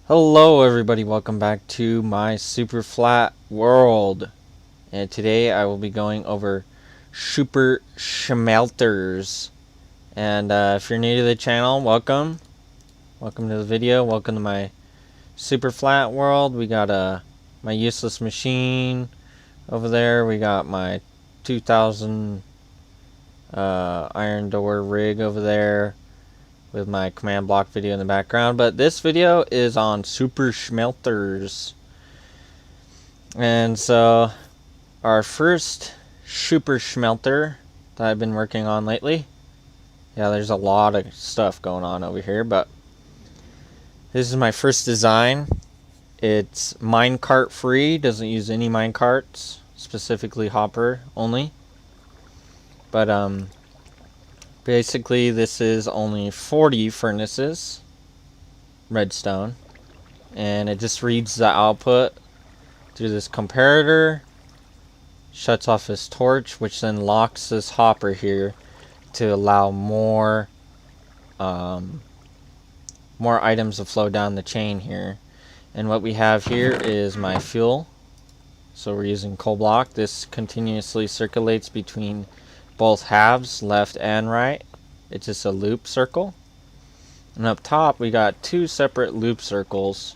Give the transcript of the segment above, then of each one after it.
Hello everybody, welcome back to my super flat world. And today I will be going over super shmelterz. And if you're new to the channel, welcome. Welcome to the video, welcome to my super flat world. We got my useless machine over there. We got my 2000 iron door rig over there, with my command block video in the background. But this video is on super shmelterz. And so our first super shmelter that I've been working on lately. Yeah, there's a lot of stuff going on over here, but this is my first design. It's minecart free, doesn't use any minecarts, specifically hopper only. But basically, this is only 40 furnaces, redstone, and it just reads the output through this comparator, shuts off this torch, which then locks this hopper here to allow more items to flow down the chain here. And what we have here is my fuel. So we're using coal block. This continuously circulates between both halves, left and right. It's just a loop circle. And up top we got two separate loop circles,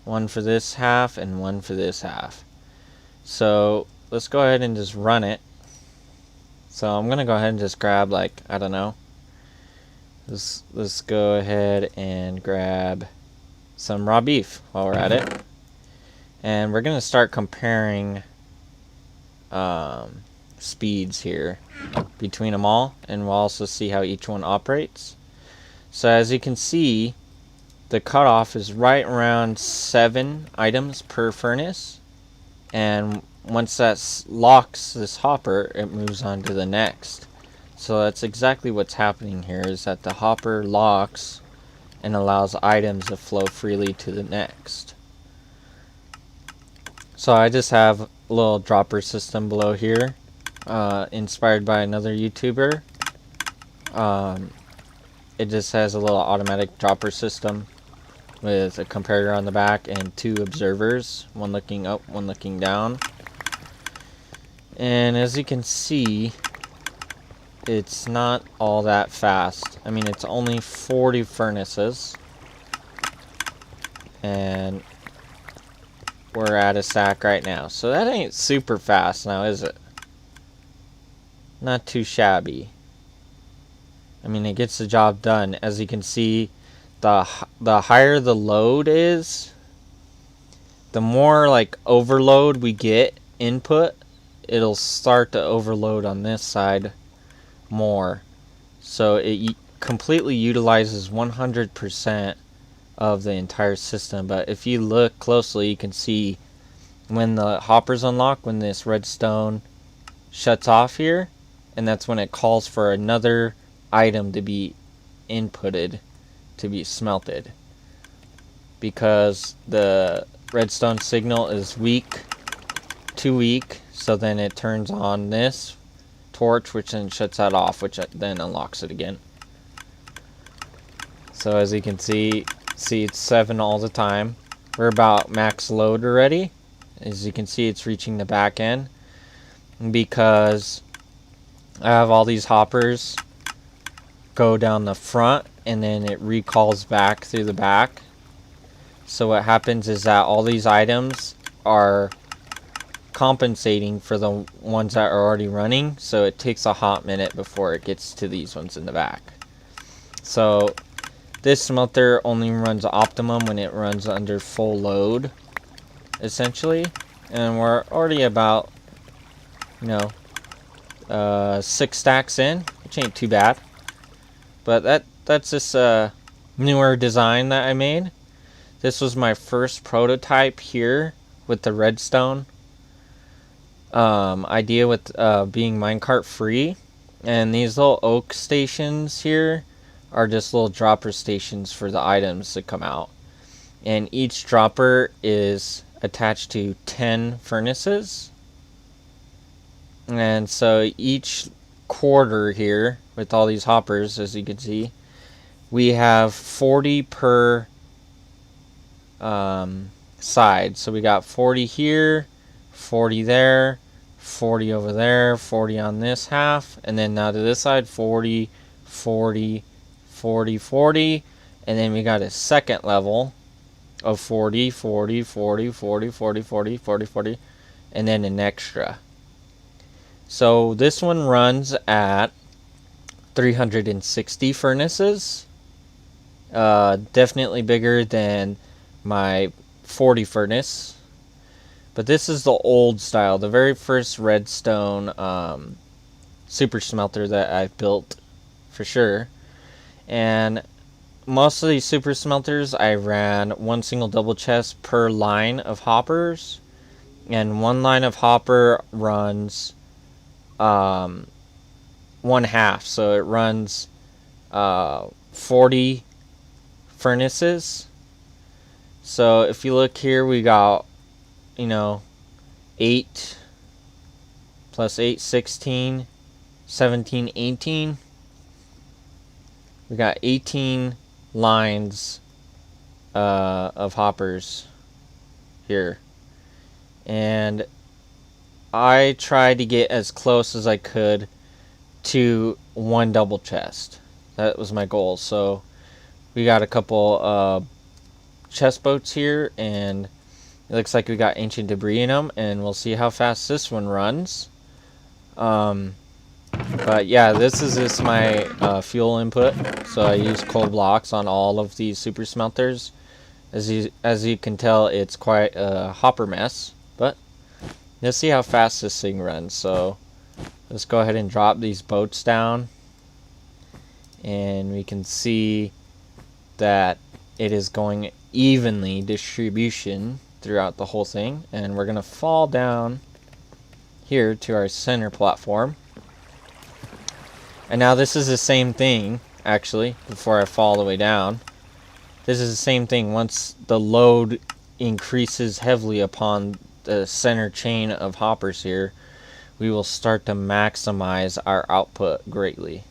one for this half and one for this half. So let's go ahead and just run it. So I'm gonna go ahead and just grab, like, I don't know, let's go ahead and grab some raw beef while we're at it, and we're gonna start comparing speeds here between them all, and we'll also see how each one operates. So as you can see, the cutoff is right around 7 items per furnace, and once that locks this hopper, it moves on to the next. So that's exactly what's happening here, is that the hopper locks and allows items to flow freely to the next. So I just have a little dropper system below here, inspired by another YouTuber. It just has a little automatic dropper system with a comparator on the back and 2 observers, one looking up, one looking down. And as you can see, it's not all that fast. I mean, it's only 40 furnaces, and we're at a stack right now. So that ain't super fast now, is it? Not too shabby. I mean, it gets the job done. As you can see, the higher the load is, the more like overload we get input, it'll start to overload on this side more. So it completely utilizes 100% of the entire system. But if you look closely, you can see when the hopper's unlocked, when this redstone shuts off here, and that's when it calls for another item to be inputted to be smelted, because the redstone signal is too weak. So then it turns on this torch, which then shuts that off, which then unlocks it again. So as you can see it's 7 all the time. We're about max load already. As you can see, it's reaching the back end because I have all these hoppers go down the front, and then it recalls back through the back. So what happens is that all these items are compensating for the ones that are already running, so it takes a hot minute before it gets to these ones in the back. So this smelter only runs optimum when it runs under full load, essentially, and we're already about, 6 stacks in, which ain't too bad. But that's this newer design that I made. This was my first prototype here with the redstone idea, with being minecart free. And these little oak stations here are just little dropper stations for the items that come out. And each dropper is attached to 10 furnaces. And so each quarter here, with all these hoppers, as you can see, we have 40 per side. So we got 40 here, 40 there, 40 over there, 40 on this half, and then now to this side, 40, 40, 40, 40, and then we got a second level of 40, 40, 40, 40, 40, 40, 40, 40, and then an extra. So this one runs at 360 furnaces. Definitely bigger than my 40 furnace. But this is the old style, the very first redstone super smelter that I built for sure. And most of these super smelters, I ran one single double chest per line of hoppers. And one line of hopper runs 1/2. So it runs 40 furnaces. So if you look here, we got, 8 plus 8, 16, 17, 18. We got 18 lines of hoppers here. And I tried to get as close as I could to one double chest. That was my goal. So we got a couple chest boats here, and it looks like we got ancient debris in them, and we'll see how fast this one runs. But yeah, this is just my fuel input. So I use coal blocks on all of these super smelters. As you can tell, it's quite a hopper mess, but let's see how fast this thing runs. So let's go ahead and drop these boats down, and we can see that it is going evenly distribution throughout the whole thing. And we're gonna fall down here to our center platform. And now this is the same thing, actually, before I fall all the way down. This is the same thing. Once the load increases heavily upon the center chain of hoppers here, we will start to maximize our output greatly.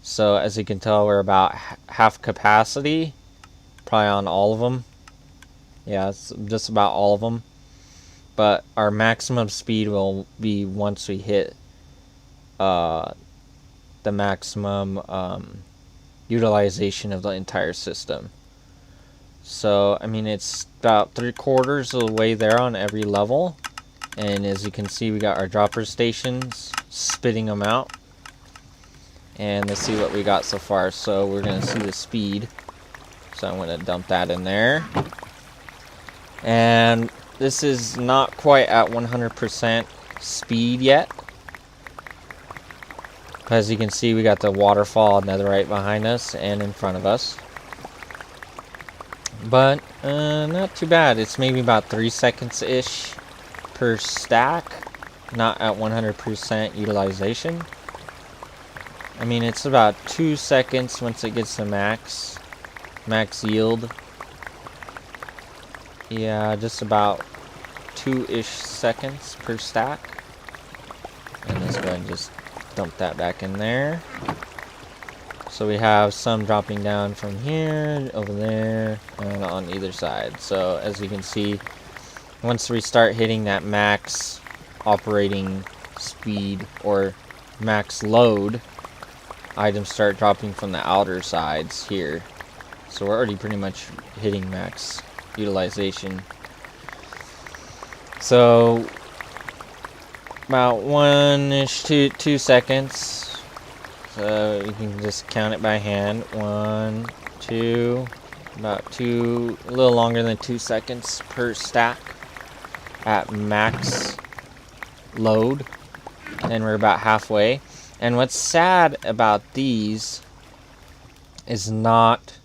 So as you can tell, we're about half capacity, probably on all of them. Yeah, it's just about all of them. But our maximum speed will be once we hit the maximum utilization of the entire system. So I mean, it's about 3/4 of the way there on every level. And as you can see, we got our dropper stations spitting them out. And let's see what we got so far. So we're going to see the speed. So I'm going to dump that in there. And this is not quite at 100% speed yet. As you can see, we got the waterfall netherite behind us and in front of us. But not too bad. It's maybe about 3 seconds-ish per stack. Not at 100% utilization. I mean, it's about 2 seconds once it gets to max yield. Yeah, just about 2-ish seconds per stack. And let's go ahead and just dump that back in there. So we have some dropping down from here, over there, and on either side. So as you can see, once we start hitting that max operating speed or max load, items start dropping from the outer sides here. So we're already pretty much hitting max utilization. So about 1-ish to 2 seconds. So you can just count it by hand. 1, 2, about 2, a little longer than 2 seconds per stack at max load. And we're about halfway. And what's sad about these is not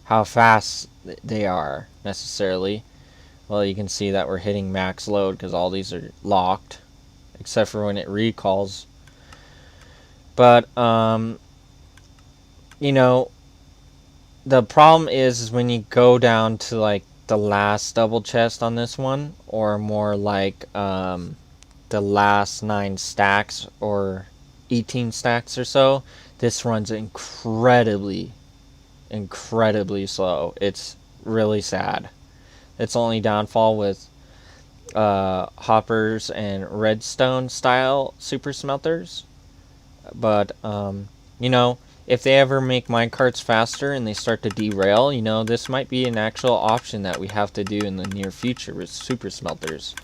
how fast they are necessarily. Well, you can see that we're hitting max load because all these are locked, except for when it recalls. But you know, the problem is when you go down to like the last double chest on this one, or more like the last 9 stacks or 18 stacks or so, this runs incredibly slow. It's really sad. Its only downfall with hoppers and redstone style super smelters. But you know, if they ever make minecarts faster and they start to derail, you know, this might be an actual option that we have to do in the near future with super smelters,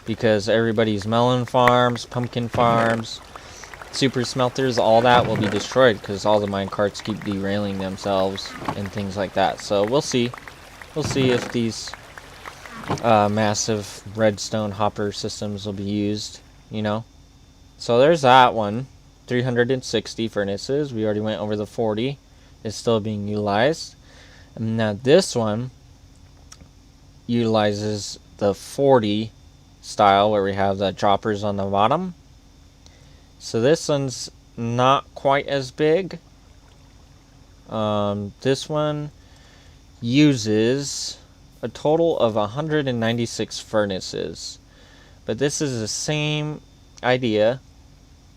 because everybody's melon farms, pumpkin farms, super smelters, all that will be destroyed because all the minecarts keep derailing themselves and things like that. So we'll see if these massive redstone hopper systems will be used, you know. So there's that one. 360 furnaces. We already went over the 40. It's still being utilized. And now this one utilizes the 40 style where we have the droppers on the bottom. So this one's not quite as big. This one uses a total of 196 furnaces. But this is the same idea.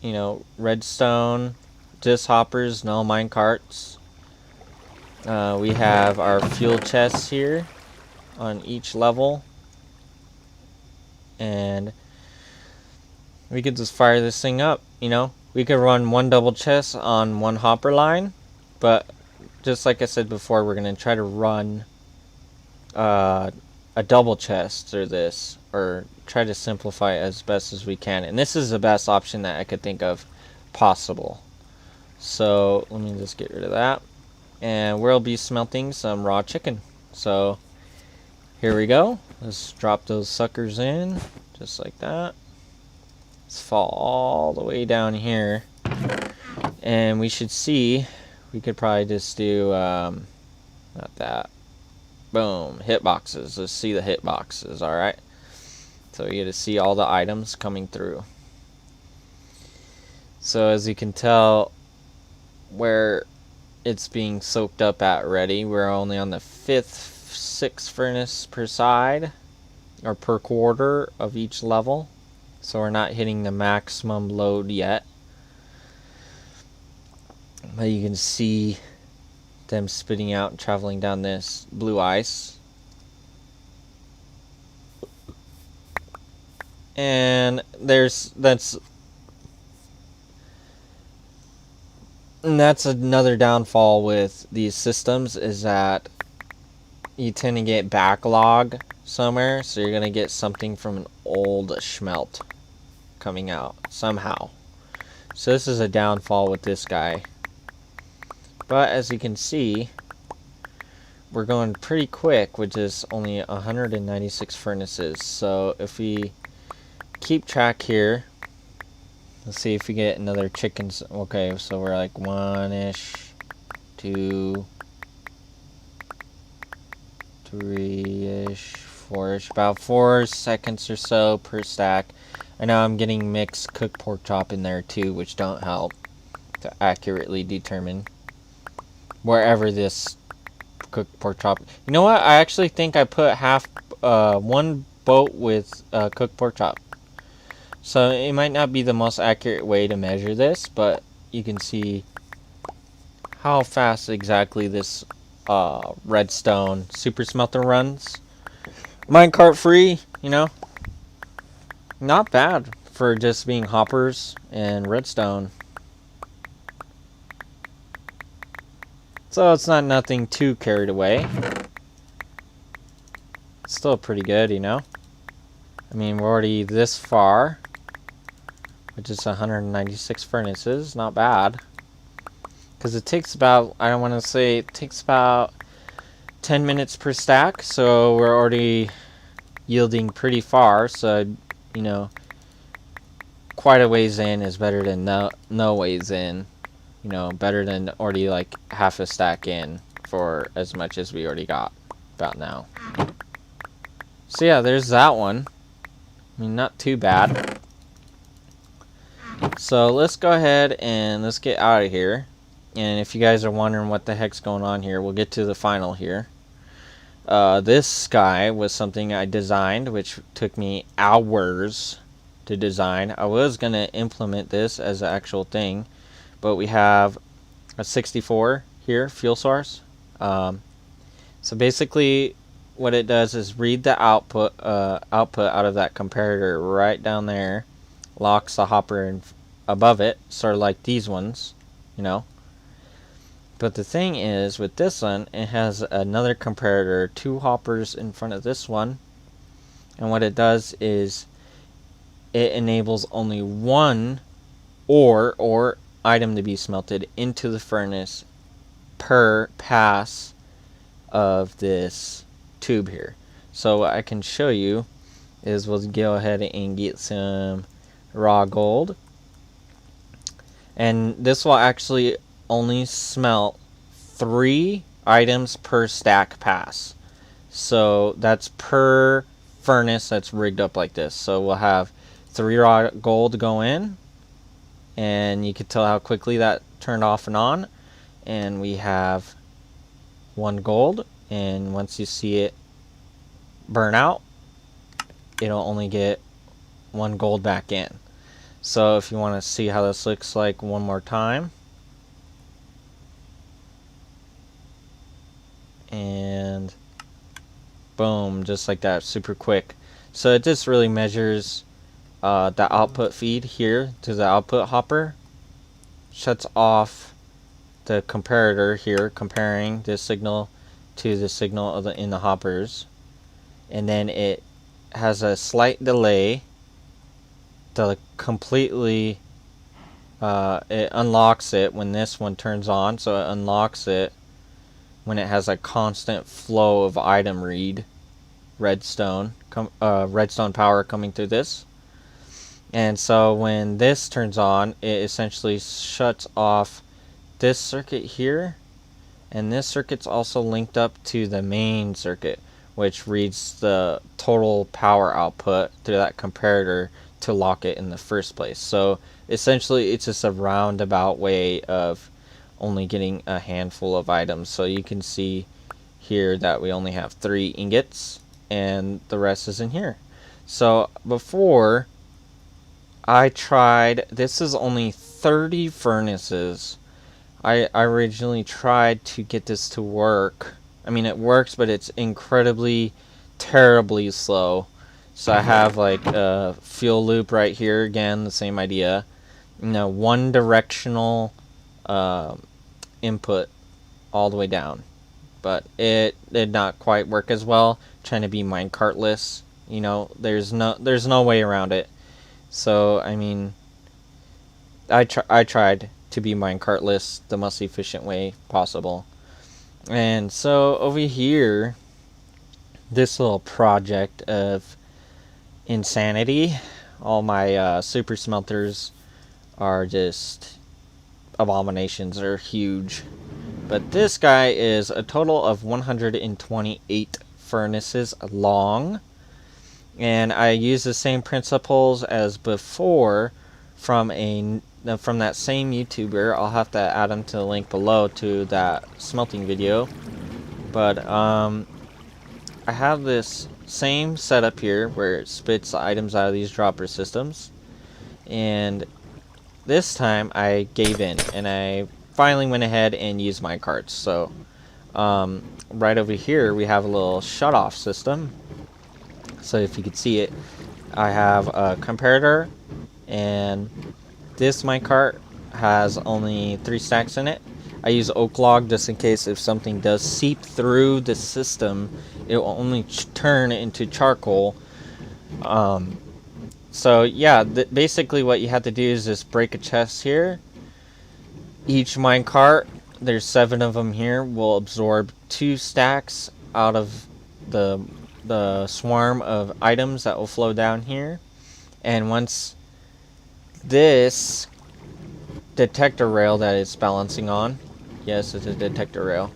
You know, redstone, disc hoppers, non-minecarts. We have our fuel chests here on each level. And we could just fire this thing up, you know. We could run one double chest on one hopper line. But just like I said before, we're going to try to run a double chest through this, or try to simplify it as best as we can. And this is the best option that I could think of possible. So let me just get rid of that, and we'll be smelting some raw chicken. So here we go. Let's drop those suckers in just like that. Let's fall all the way down here, and we should see, we could probably just do not that. Boom, hitboxes. Let's see the hitboxes. Alright, so you get to see all the items coming through. So as you can tell, where it's being soaked up at ready, we're only on the 6th furnace per side, or per quarter of each level. So we're not hitting the maximum load yet. But you can see them spitting out and traveling down this blue ice. And that's another downfall with these systems, is that you tend to get backlog somewhere, so you're gonna get something from an old shmelt coming out somehow. So this is a downfall with this guy. But as you can see, we're going pretty quick with just only 196 furnaces. So if we keep track here, let's see if we get another chickens. Okay, so we're like 1-ish, 2, 3-ish, 4-ish, about 4 seconds or so per stack. I know I'm getting mixed cooked pork chop in there too, which don't help to accurately determine wherever this cooked pork chop. You know what? I actually think I put one boat with cooked pork chop. So it might not be the most accurate way to measure this, but you can see how fast exactly this redstone super smelter runs. Minecart free, you know. Not bad for just being hoppers and redstone. So it's not nothing too carried away. It's still pretty good, you know. I mean, we're already this far, which is 196 furnaces. Not bad. Because it takes about, I don't want to say, it takes about 10 minutes per stack. So we're already yielding pretty far. So, you know, quite a ways in is better than no ways in. You know, better than already like half a stack in for as much as we already got about now. So yeah, there's that one. I mean, not too bad. So let's go ahead and let's get out of here. And if you guys are wondering what the heck's going on here, we'll get to the final here. This guy was something I designed, which took me hours to design. I was going to implement this as an actual thing, but we have a 64 here, fuel source. So basically, what it does is read the output out of that comparator right down there, locks the hopper above it, sort of like these ones, you know. But the thing is, with this one, it has another comparator, 2 hoppers in front of this one, and what it does is it enables only one ore or item to be smelted into the furnace per pass of this tube here. So what I can show you is we'll go ahead and get some raw gold, and this will actually only smelt 3 items per stack pass. So that's per furnace that's rigged up like this. So we'll have 3 raw gold go in, and you can tell how quickly that turned off and on. And we have 1 gold, and once you see it burn out, it'll only get 1 gold back in. So if you want to see how this looks like one more time, and boom, just like that, super quick. So it just really measures the output feed here to the output hopper, shuts off the comparator here, comparing this signal to the signal of in the hoppers, and then it has a slight delay to completely it unlocks it when this one turns on. So it unlocks it when it has a constant flow of item read, redstone power coming through this. And so when this turns on, it essentially shuts off this circuit here, and this circuit's also linked up to the main circuit, which reads the total power output through that comparator to lock it in the first place. So essentially it's just a roundabout way of only getting a handful of items. So you can see here that we only have 3 ingots and the rest is in here. So before I tried, this is only 30 furnaces. I originally tried to get this to work. I mean, it works, but it's incredibly, terribly slow. So I have like a fuel loop right here. Again, the same idea. You know, one directional input all the way down. But it did not quite work as well. Trying to be minecartless. You know, there's no way around it. So I mean, I tried to be minecartless the most efficient way possible. And so over here, this little project of insanity, all my super smelters are just abominations. They're huge. But this guy is a total of 128 furnaces long. And I use the same principles as before from that same YouTuber. I'll have to add him to the link below to that smelting video. But I have this same setup here where it spits the items out of these dropper systems. And this time I gave in and I finally went ahead and used my carts. So right over here we have a little shut-off system. So if you could see it, I have a comparator, and this minecart has only 3 stacks in it. I use oak log just in case if something does seep through the system, it will only turn into charcoal. So yeah, basically what you have to do is just break a chest here. Each minecart, there's 7 of them here, will absorb 2 stacks out of the swarm of items that will flow down here. And once this detector rail that it's balancing on, yes, it's a detector rail,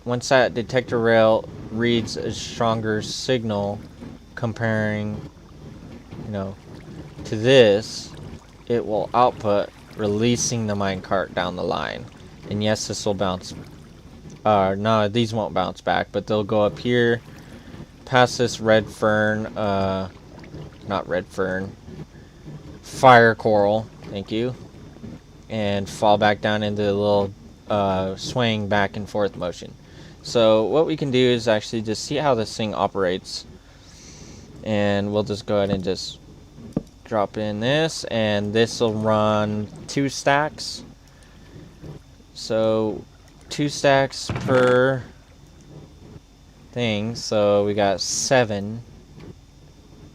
once that detector rail reads a stronger signal comparing, you know, to this, it will output, releasing the minecart down the line. And yes, this will bounce. No, these won't bounce back, but they'll go up here, past this red fern, not red fern, fire coral, thank you, and fall back down into the little swaying back and forth motion. So what we can do is actually just see how this thing operates. And we'll just go ahead and just drop in this, and this will run 2 stacks. So 2 stacks per thing, so we got 7.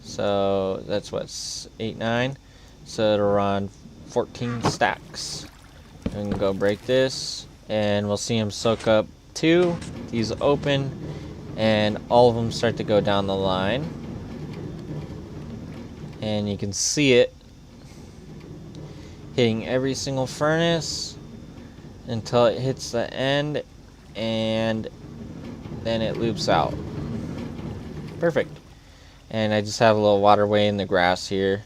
So that's what's 8, 9. So it'll run 14 stacks. We can go break this, and we'll see them soak up 2. These open, and all of them start to go down the line. And you can see it hitting every single furnace until it hits the end, and then it loops out. Perfect. And I just have a little waterway in the grass here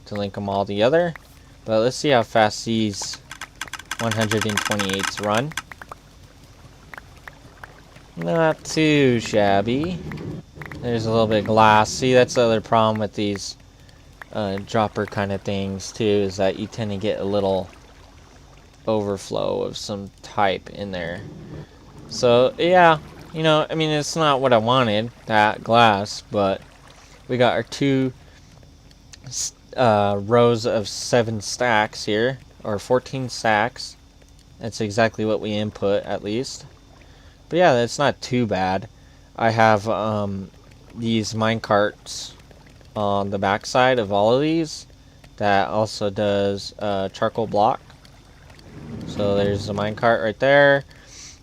to link them all together. But let's see how fast these 128s run. Not too shabby. There's a little bit of glass. See, that's the other problem with these dropper kind of things too, is that you tend to get a little overflow of some type in there. So yeah, you know, I mean, it's not what I wanted, that glass, but we got our 2 rows of 7 stacks here, or 14 stacks. That's exactly what we input, at least. But yeah, that's not too bad. I have these minecarts on the back side of all of these that also does charcoal block. So there's the minecart right there,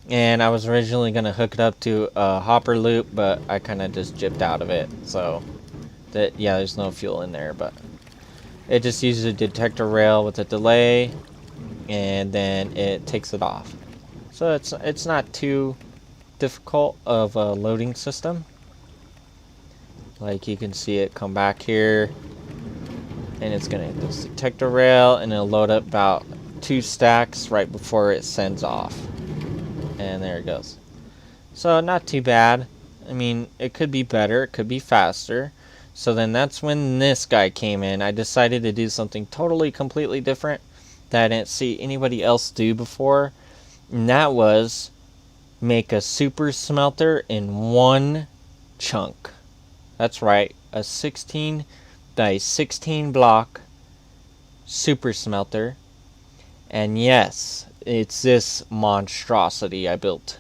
and I was originally going to hook it up to a hopper loop, but I kind of just gypped out of it. So that, yeah, there's no fuel in there, but it just uses a detector rail with a delay, and then it takes it off. So it's not too difficult of a loading system. Like, you can see it come back here, and it's gonna hit this detector rail, and it'll load up about 2 stacks right before it sends off. And there it goes. So not too bad. I mean, it could be better, it could be faster. So then that's when this guy came in. I decided to do something totally, completely different that I didn't see anybody else do before. And that was make a super smelter in 1 chunk. That's right, a 16 by 16 block super smelter. And yes, it's this monstrosity I built.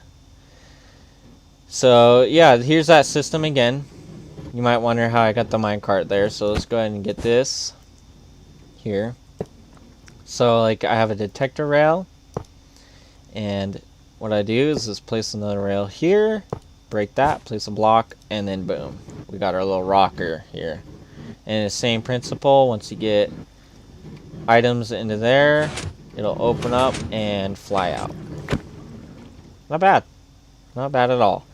So yeah, here's that system again. You might wonder how I got the minecart there, so let's go ahead and get this here. So like, I have a detector rail, and what I do is just place another rail here, break that, place a block, and then boom, we got our little rocker here. And the same principle, once you get items into there, it'll open up and fly out. Not bad. Not bad at all.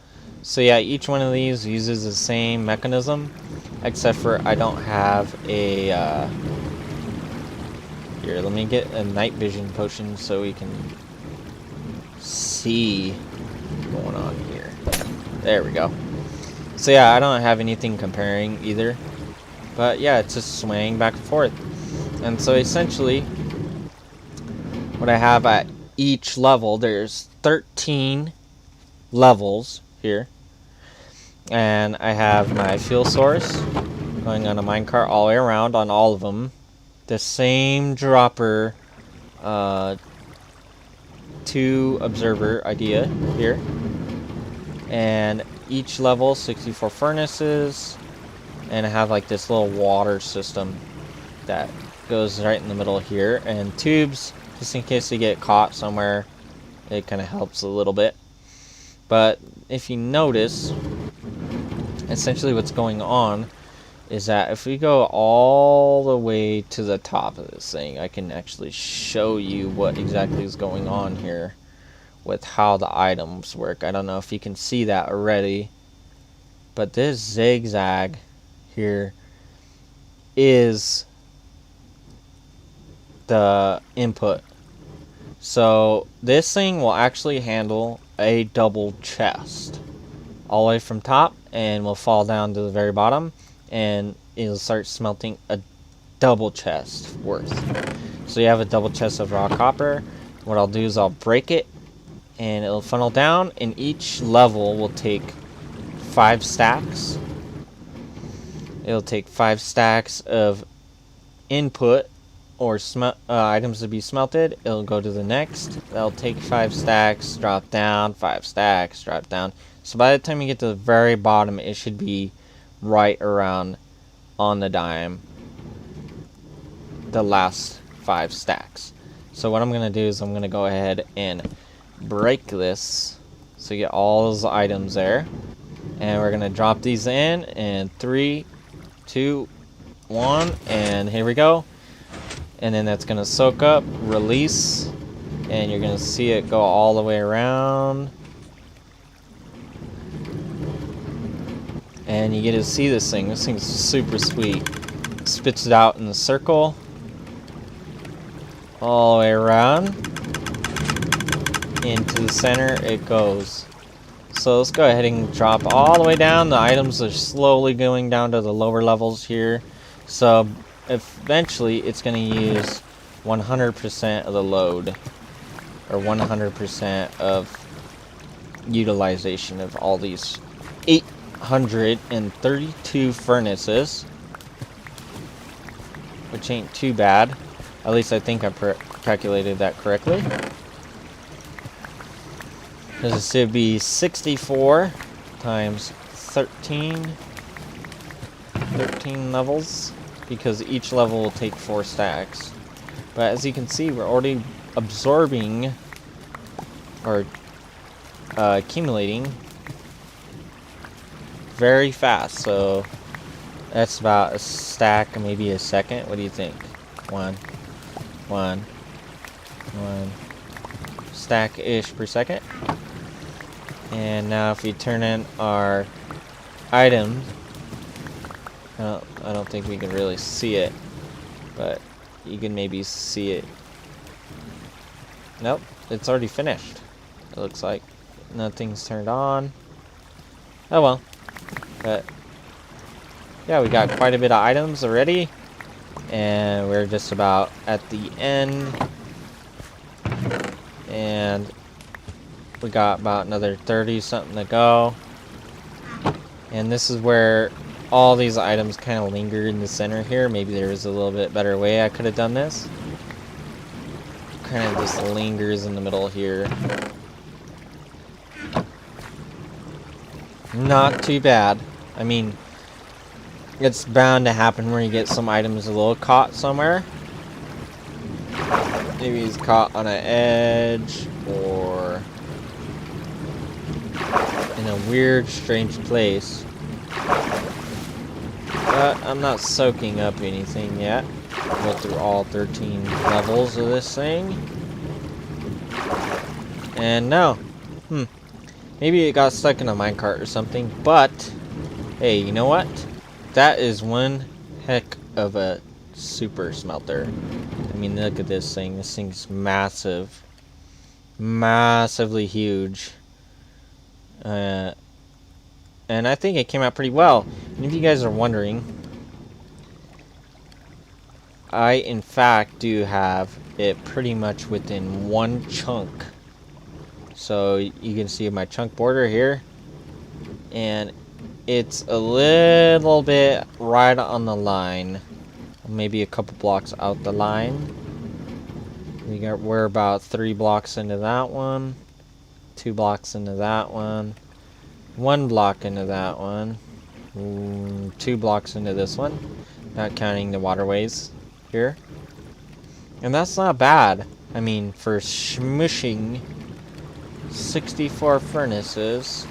So yeah, each one of these uses the same mechanism, except for I don't have a here, let me get a night vision potion so we can see what's going on here. There we go. So yeah, I don't have anything comparing either, but yeah, it's just swaying back and forth. And so essentially what I have at each level, there's 13 levels here, and I have my fuel source going on a minecart all the way around on all of them. The same dropper 2 observer idea here, and each level 64 furnaces, and I have like this little water system that goes right in the middle here, and tubes just in case they get caught somewhere. It kind of helps a little bit. But if you notice, essentially what's going on is that if we go all the way to the top of this thing, I can actually show you what exactly is going on here with how the items work. I don't know if you can see that already, but this zigzag here is the input. So this thing will actually handle a double chest all the way from top, and will fall down to the very bottom, and it'll start smelting a double chest worth. So you have a double chest of raw copper. What I'll do is I'll break it and it'll funnel down, and each level will take 5 stacks. It'll take 5 stacks of input or items to be smelted. It'll go to the next. That'll take 5 stacks, drop down, 5 stacks, drop down. So by the time you get to the very bottom, it should be right around on the dime, the last 5 stacks. So what I'm going to do is I'm going to go ahead and break this so you get all those items there. And we're going to drop these in 3, 2, 1, and here we go. And then that's going to soak up, release, and you're going to see it go all the way around. And you get to see this thing. This thing's super sweet. Spits it out in the circle. All the way around. Into the center it goes. So let's go ahead and drop all the way down. The items are slowly going down to the lower levels here. So eventually it's going to use 100% of the load. Or 100% of utilization of all these 832 furnaces. Which ain't too bad. At least I think I calculated that correctly. This should be 64 times 13 levels, because each level will take 4 stacks. But as you can see, we're already absorbing or accumulating very fast. So that's about a stack, maybe a second. What do you think? One stack-ish per second. And now if we turn in our items, I don't think we can really see it, but you can maybe see it. Nope, it's already finished. It looks like nothing's turned on. Oh well. But yeah, we got quite a bit of items already, and we're just about at the end. And we got about another 30 something to go. And this is where all these items kind of linger in the center here. Maybe there was a little bit better way I could have done this. Kind of just lingers in the middle here. Not too bad. I mean, it's bound to happen where you get some items a little caught somewhere. Maybe he's caught on an edge or in a weird, strange place. But I'm not soaking up anything yet. Go through all 13 levels of this thing. And no. Maybe it got stuck in a minecart or something. But, hey, you know what? That is one heck of a super smelter. I mean, look at this thing. This thing's massive. Massively huge. And I think it came out pretty well. And if you guys are wondering, I in fact do have it pretty much within one chunk. So you can see my chunk border here. And it's a little bit right on the line. Maybe a couple blocks out the line. We're about 3 blocks into that one. 2 blocks into that one. 1 block into that one. 2 blocks into this one. Not counting the waterways here. And that's not bad. I mean, for smushing 64 furnaces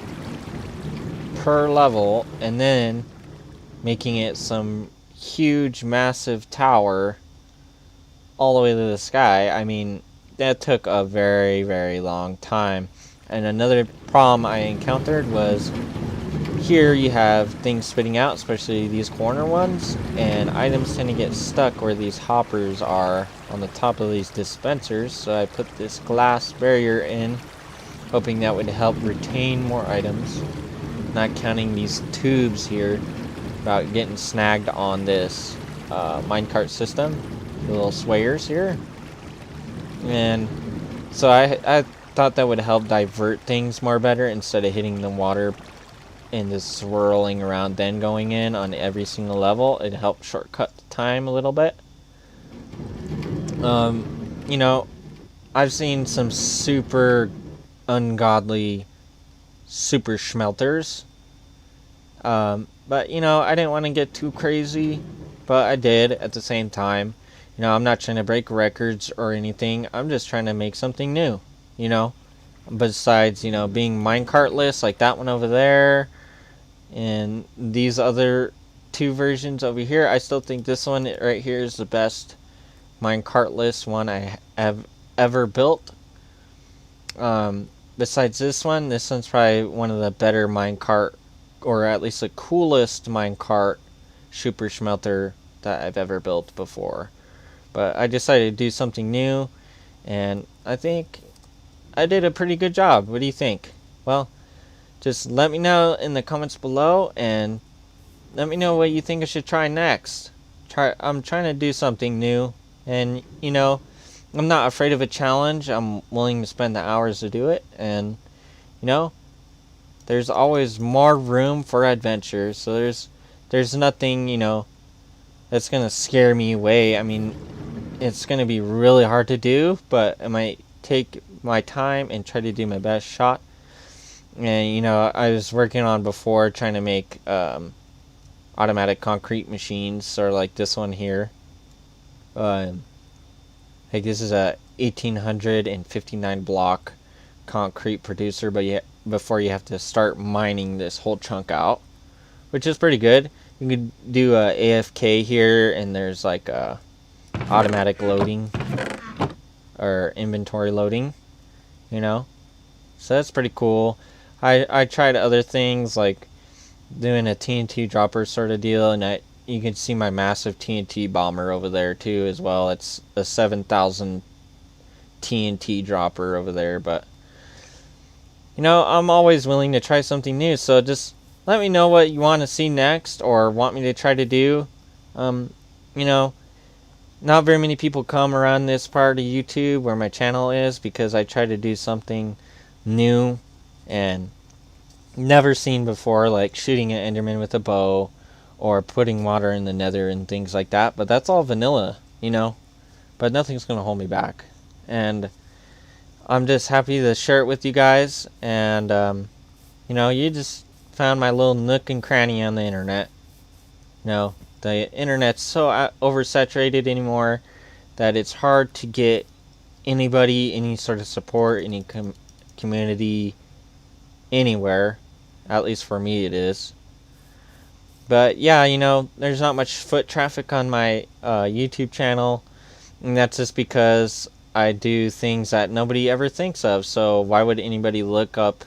per level and then making it some huge, massive tower all the way to the sky. I mean, that took a very, very long time. And another problem I encountered was here you have things spitting out, especially these corner ones, and items tend to get stuck where these hoppers are on the top of these dispensers. So I put this glass barrier in, hoping that would help retain more items. Not counting these tubes here about getting snagged on this minecart system, the little swayers here. And so I thought that would help divert things more better instead of hitting the water and just swirling around then going in on every single level. It helped shortcut the time a little bit. You know, I've seen some super ungodly super shmelters. But, you know, I didn't want to get too crazy, but I did at the same time. You know, I'm not trying to break records or anything. I'm just trying to make something new, you know. Besides, you know, being minecartless like that one over there and these other two versions over here, I still think this one right here is the best minecartless one I have ever built. Besides this one's probably one of the better minecart, or at least the coolest minecart super smelter that I've ever built before. But I decided to do something new, and I think I did a pretty good job. What do you think? Well, just let me know in the comments below, and let me know what you think I should try next. I'm trying to do something new, and you know, I'm not afraid of a challenge. I'm willing to spend the hours to do it, and you know, there's always more room for adventure. So there's nothing, you know, that's gonna scare me away. I mean, it's gonna be really hard to do, but I might take my time and try to do my best shot. And you know, I was working on before trying to make automatic concrete machines, sort of like this one here. Like this is a 1859 block concrete producer, but before you have to start mining this whole chunk out, which is pretty good. You could do a AFK here, and there's like a automatic loading or inventory loading, you know. So that's pretty cool. I tried other things like doing a TNT dropper sort of deal, and you can see my massive TNT bomber over there too as well. It's a 7,000 TNT dropper over there, but you know, I'm always willing to try something new, so just let me know what you want to see next or want me to try to do. You know, not very many people come around this part of YouTube where my channel is, because I try to do something new and never seen before, like shooting an Enderman with a bow or putting water in the nether and things like that. But that's all vanilla, you know, but nothing's going to hold me back. And I'm just happy to share it with you guys. And, you know, you just found my little nook and cranny on the internet. You know, the internet's so oversaturated anymore that it's hard to get anybody, any sort of support, any community, anywhere. At least for me it is. But yeah, you know, there's not much foot traffic on my YouTube channel, and that's just because I do things that nobody ever thinks of. So why would anybody look up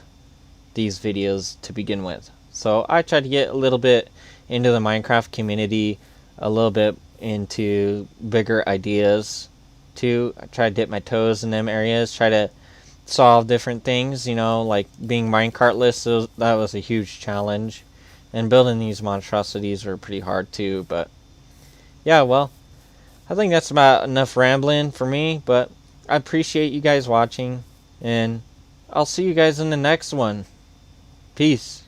these videos to begin with? So I try to get a little bit into the Minecraft community, a little bit into bigger ideas too. I try to dip my toes in them areas, try to solve different things, you know, like being minecartless. That was a huge challenge, and building these monstrosities were pretty hard too. But yeah, well, I think that's about enough rambling for me, but I appreciate you guys watching, and I'll see you guys in the next one. Peace.